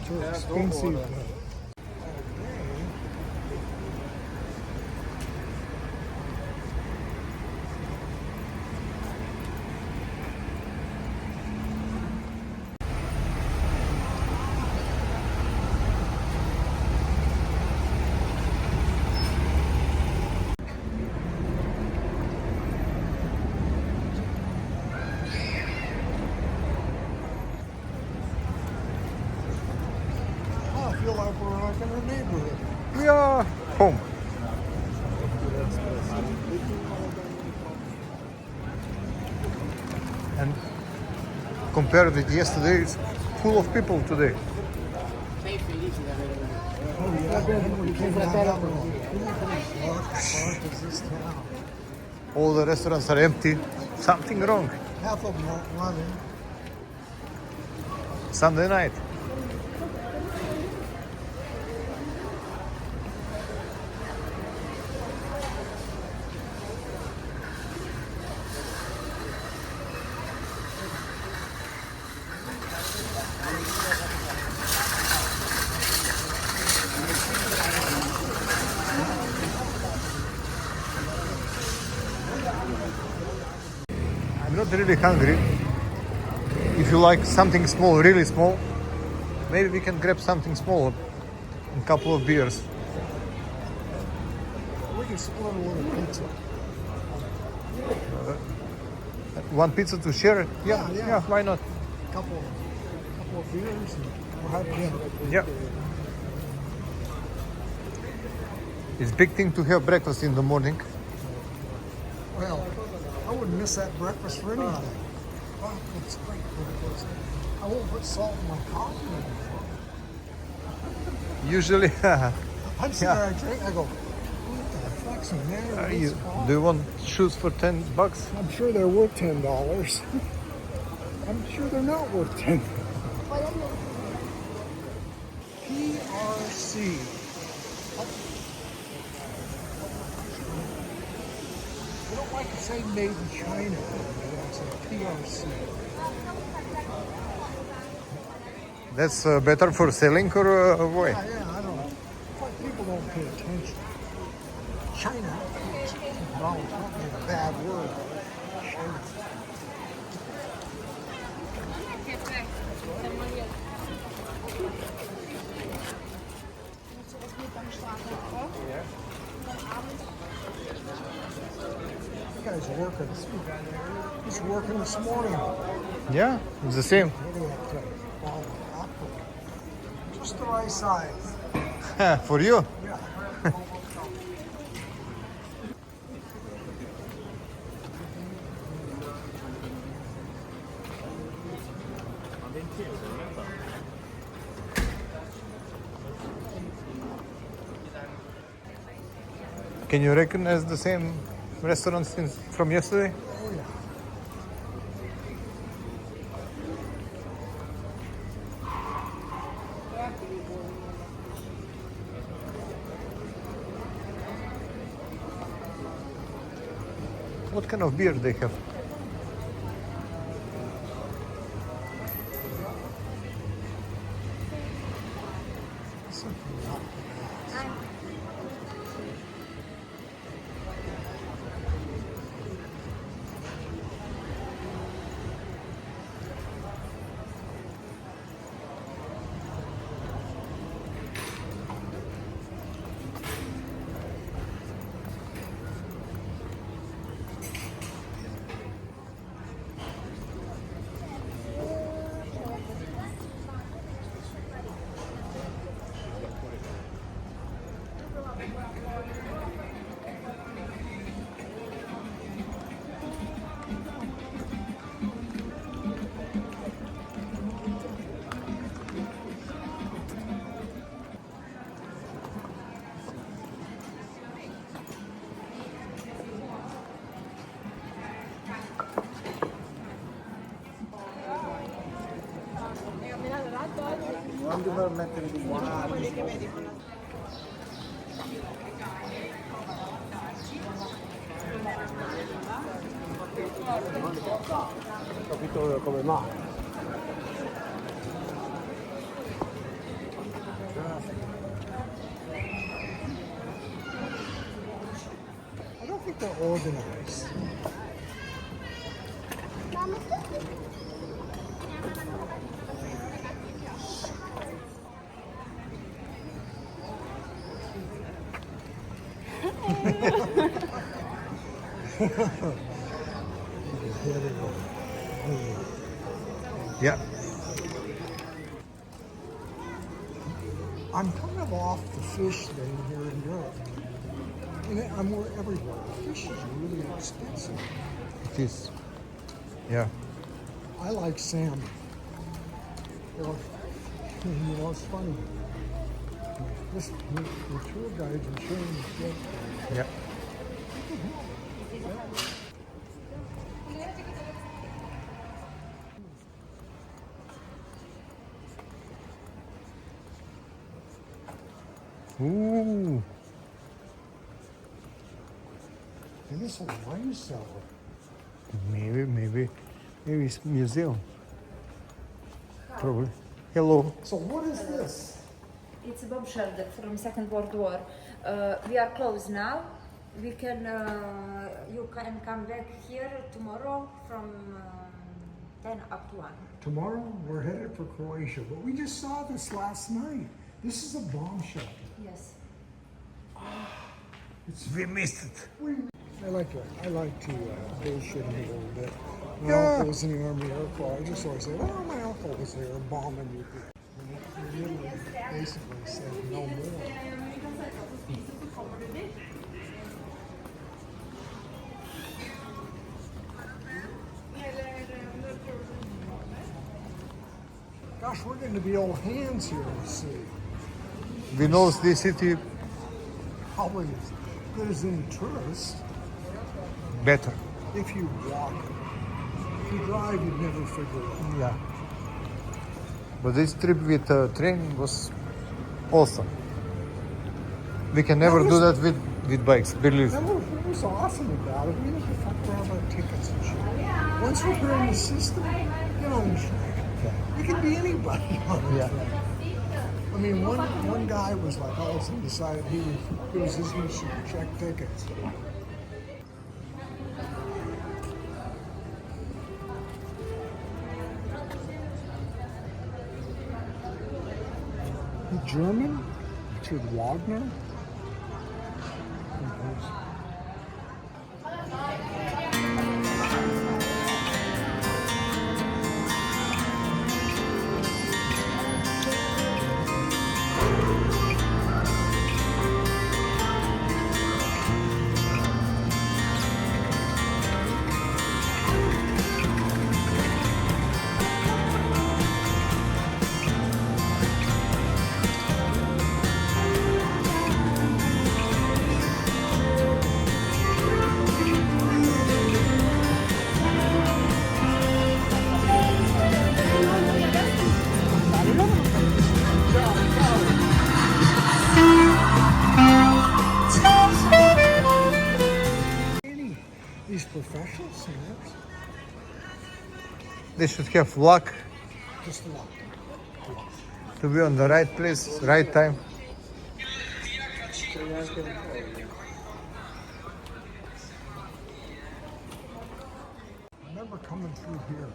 Too expensive. I feel like we're like in a neighborhood. We are home. And compared with yesterday, it's full of people today. All the restaurants are empty. Something wrong. Half of them aren't running. Sunday night. I'm not really hungry. If you like something small, really small, maybe we can grab something small, a couple of beers. We can split a little pizza. One pizza to share? Yeah. Yeah, why not? Couple of beers and we'll have dinner. Yeah. It's a big thing to have breakfast in the morning. Well, I wouldn't miss that breakfast for anything. Oh, it's great breakfast. I won't put salt in my coffee anymore. Usually, I'm sitting there, I drink, I go, what the fuck's in there? do you want shoes for $10? I'm sure they're worth $10. I'm sure they're not worth $10. PRC. I don't like to say made in China. It's a PRC. That's better for selling or why? Yeah, I don't know. But people don't pay attention. China, Donald Trump made a bad word. China. You guys are working. He's working this morning. Yeah, it's the same. Look at that ball of apple. Just the right size. For you? Yeah. Can you recognize the same restaurants from yesterday? Oh, yeah. What kind of beer they have? Non dover mettere di buona. Capito come mai? organized. Yeah. I'm kind of off the fish thing here in Europe. And I'm everywhere. Fish is really expensive. It is. Yeah. I like salmon. It's funny. The tour guides are showing the fish. Yeah. Ooh. Maybe it's a wine cellar. Maybe it's museum. Probably. Hello. So what is this? It's a bomb shelter from Second World War. We are closed now. We can, you can come back here tomorrow from 10 up to 1. Tomorrow we're headed for Croatia, but we just saw this last night. This is a bomb shelter. Yes. We missed it. I like to bullshit him a little bit. My Yeah. uncle was in the Army Air Corps. I just always say, "Oh, my uncle was there bombing you." He literally basically said no more. Gosh, we're getting to be old hands here in the city. We know this city Probably as good as any tourist better. if you walk it. If you drive, you'd never figure it out. Yeah. But this trip with train was awesome. We can never do that with bikes, believe me. What was awesome about it, we didn't have to grab our tickets and shit. Once we're here in the system, get on the train. You can be anybody on the Yeah. train. I mean, one guy was like, all of a sudden decided it was his mission to check tickets. German? Richard Wagner? These professional singers, They should have luck just luck. to be on the right place, right time. I remember coming through here.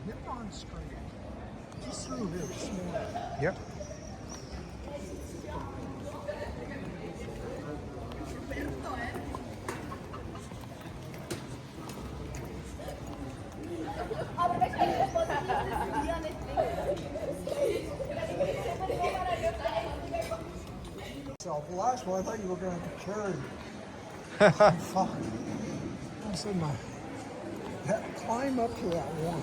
Nippon Street. Just through here this morning. Yep. So the last one, I thought you were going to carry me. Fuck. I said, that climb up to that one.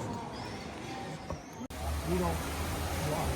You don't fly.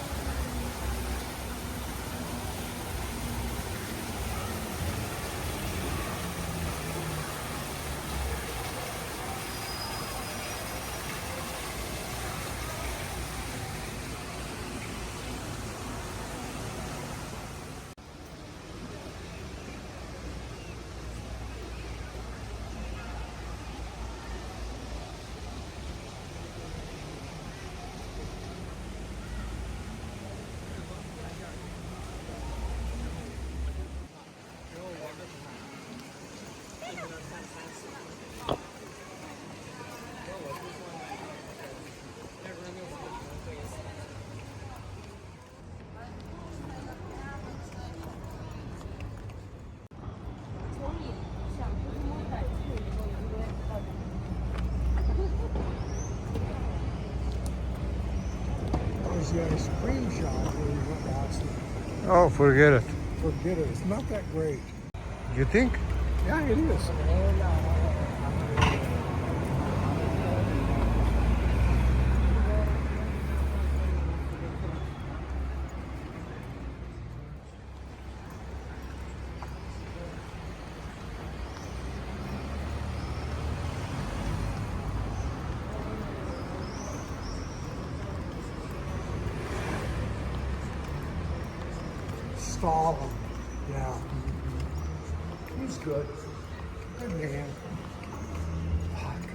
was the ice cream shop where we went last night. Oh, forget it. Forget it. It's not that great. You think? Yeah, it is. Stalin. Yeah. He's good. Good man. Fuck.